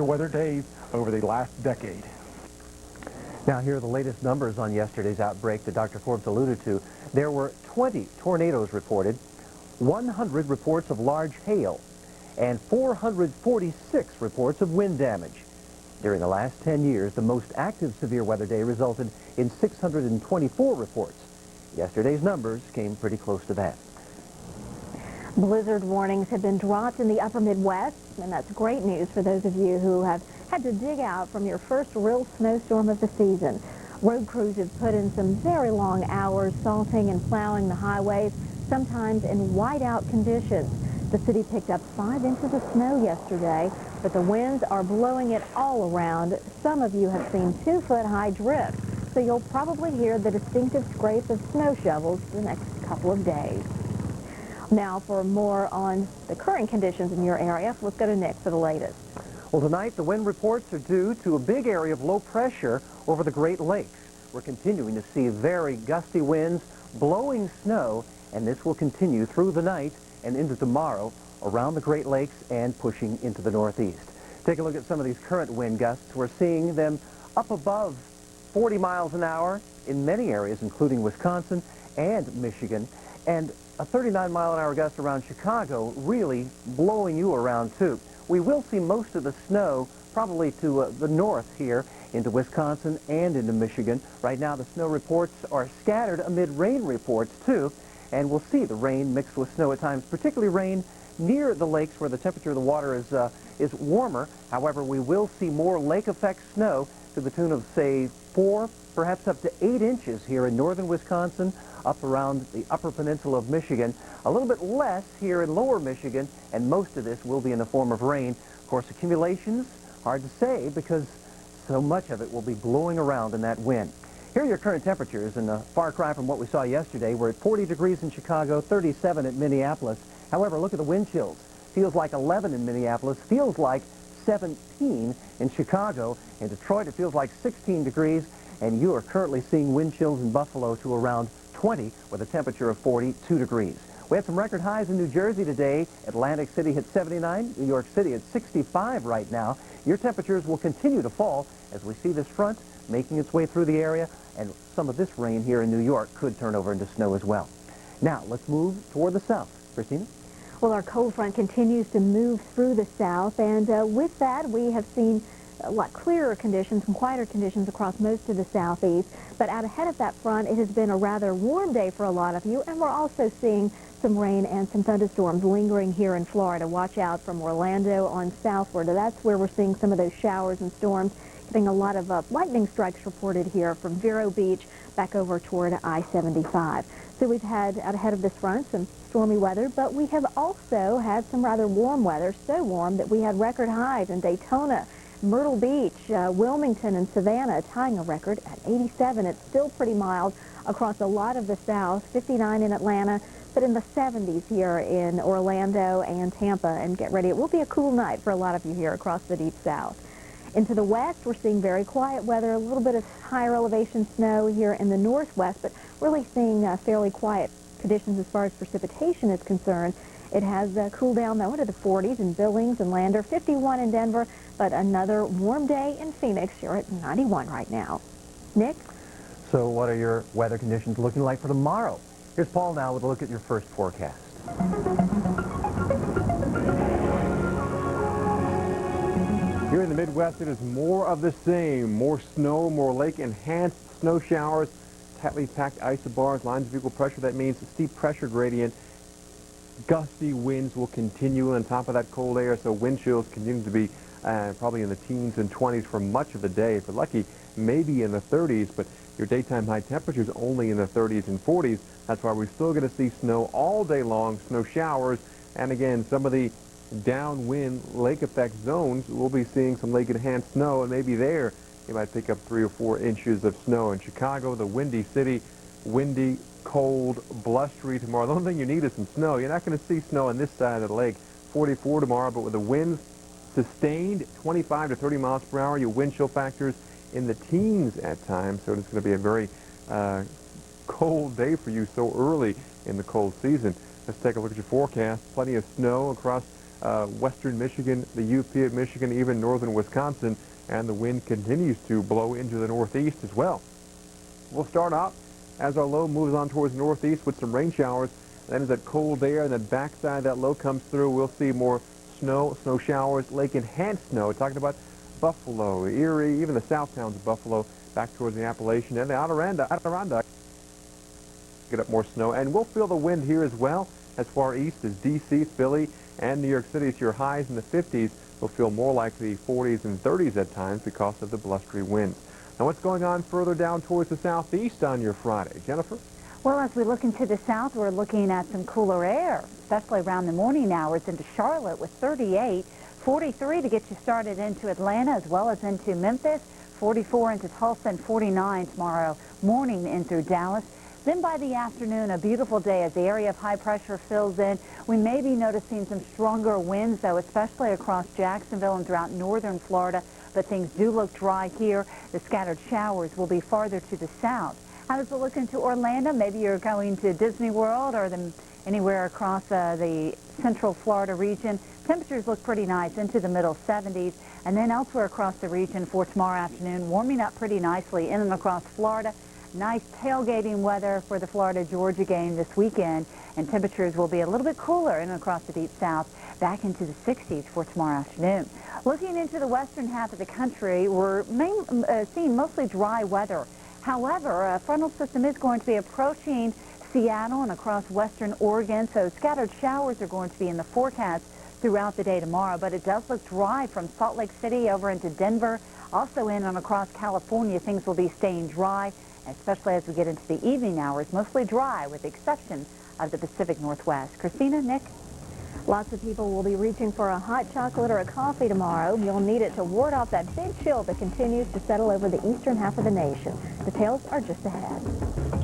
weather days over the last decade. Now, here are the latest numbers on yesterday's outbreak that Dr. Forbes alluded to. There were 20 tornadoes reported, 100 reports of large hail, and 446 reports of wind damage. During the last 10 years, the most active severe weather day resulted in 624 reports. Yesterday's numbers came pretty close to that. Blizzard warnings have been dropped in the upper Midwest, and that's great news for those of you who have had to dig out from your first real snowstorm of the season. Road crews have put in some very long hours salting and plowing the highways, sometimes in whiteout conditions. The city picked up 5 inches of snow yesterday, but the winds are blowing it all around. Some of you have seen 2-foot-high drifts, so you'll probably hear the distinctive scrape of snow shovels the next couple of days. Now, for more on the current conditions in your area, let's go to Nick for the latest. Well, tonight, the wind reports are due to a big area of low pressure over the Great Lakes. We're continuing to see very gusty winds, blowing snow, and this will continue through the night and into tomorrow around the Great Lakes and pushing into the northeast. Take a look at some of these current wind gusts. We're seeing them up above 40 miles an hour in many areas, including Wisconsin and Michigan, and a 39-mile-an-hour gust around Chicago, really blowing you around, too. We will see most of the snow probably to the north here into Wisconsin and into Michigan. Right now, the snow reports are scattered amid rain reports, too, and we'll see the rain mixed with snow at times, particularly rain near the lakes where the temperature of the water is warmer. However, we will see more lake-effect snow to the tune of, say, 4, perhaps up to 8 inches here in northern Wisconsin, up around the upper peninsula of Michigan. A little bit less here in lower Michigan, and most of this will be in the form of rain. Of course, accumulations, hard to say because so much of it will be blowing around in that wind. Here are your current temperatures, and a far cry from what we saw yesterday. We're at 40 degrees in Chicago, 37 at Minneapolis. However, look at the wind chills. Feels like 11 in Minneapolis, feels like 17 in Chicago. In Detroit, it feels like 16 degrees, and you are currently seeing wind chills in Buffalo to around 20 with a temperature of 42 degrees. We had some record highs in New Jersey today. Atlantic City hit 79, New York City at 65 right now. Your temperatures will continue to fall as we see this front making its way through the area, and some of this rain here in New York could turn over into snow as well. Now, let's move toward the south. Kristina? Well, our cold front continues to move through the south, and with that, we have seen a lot clearer conditions and quieter conditions across most of the southeast. But out ahead of that front, it has been a rather warm day for a lot of you, and we're also seeing some rain and some thunderstorms lingering here in Florida. Watch out from Orlando on southward. That's where we're seeing some of those showers and storms. Getting a lot of lightning strikes reported here from Vero Beach back over toward I-75. So we've had out ahead of this front some stormy weather, but we have also had some rather warm weather, so warm that we had record highs in Daytona, Myrtle Beach, Wilmington, and Savannah, tying a record at 87. It's still pretty mild across a lot of the south, 59 in Atlanta, but in the 70s here in Orlando and Tampa. And get ready, it will be a cool night for a lot of you here across the deep south. Into the west, we're seeing very quiet weather, a little bit of higher elevation snow here in the northwest, but really seeing fairly quiet conditions as far as precipitation is concerned. It has cooled down, though, into the 40s in Billings and Lander, 51 in Denver, but another warm day in Phoenix. You're at 91 right now. Nick? So what are your weather conditions looking like for tomorrow? Here's Paul now with a look at your first forecast. Here in the Midwest, it is more of the same. More snow, more lake-enhanced snow showers, tightly packed isobars, lines of equal pressure. That means a steep pressure gradient. Gusty winds will continue on top of that cold air, so wind chills continue to be probably in the teens and 20s for much of the day. If you're lucky, maybe in the 30s, but your daytime high temperatures only in the 30s and 40s. That's why we're still going to see snow all day long, snow showers, and again, some of the downwind lake effect zones, we'll be seeing some lake enhanced snow, and maybe there you might pick up 3 or 4 inches of snow. In Chicago, the windy city, windy, cold, blustery tomorrow. The only thing you need is some snow. You're not going to see snow on this side of the lake. 44 tomorrow, but with the winds sustained 25 to 30 miles per hour, your wind chill factors in the teens at times, so it's going to be a very cold day for you so early in the cold season. Let's take a look at your forecast. Plenty of snow across western Michigan, the UP of Michigan, even northern Wisconsin, and the wind continues to blow into the northeast as well. We'll start out as our low moves on towards the northeast with some rain showers. Then as that cold air and that backside of that low comes through, we'll see more snow showers, lake-enhanced snow. Talking about Buffalo, Erie, even the south towns of Buffalo, back towards the Appalachian and the Adirondack. Get up more snow, and we'll feel the wind here as well as far east as D.C., Philly, and New York City. So your highs in the 50s will feel more like the 40s and 30s at times because of the blustery winds. Now, what's going on further down towards the southeast on your Friday? Jennifer? Well, as we look into the south, we're looking at some cooler air, especially around the morning hours into Charlotte with 38, 43 to get you started into Atlanta as well as into Memphis, 44 into Tulsa, and 49 tomorrow morning in through Dallas. Then by the afternoon, a beautiful day as the area of high pressure fills in. We may be noticing some stronger winds, though, especially across Jacksonville and throughout northern Florida. But things do look dry here. The scattered showers will be farther to the south. How does it look into Orlando? Maybe you're going to Disney World or anywhere across the central Florida region. Temperatures look pretty nice into the middle 70s. And then elsewhere across the region for tomorrow afternoon, warming up pretty nicely in and across Florida. Nice tailgating weather for the Florida-Georgia game this weekend. And temperatures will be a little bit cooler in and across the deep south, back into the 60s for tomorrow afternoon. Looking into the western half of the country, we're seeing mostly dry weather. However, a frontal system is going to be approaching Seattle and across western Oregon, so scattered showers are going to be in the forecast throughout the day tomorrow. But it does look dry from Salt Lake City over into Denver. Also in and across California, things will be staying dry, especially as we get into the evening hours. Mostly dry with the exception of the Pacific Northwest. Christina, Nick? Lots of people will be reaching for a hot chocolate or a coffee tomorrow. You'll need it to ward off that big chill that continues to settle over the eastern half of the nation. Details are just ahead.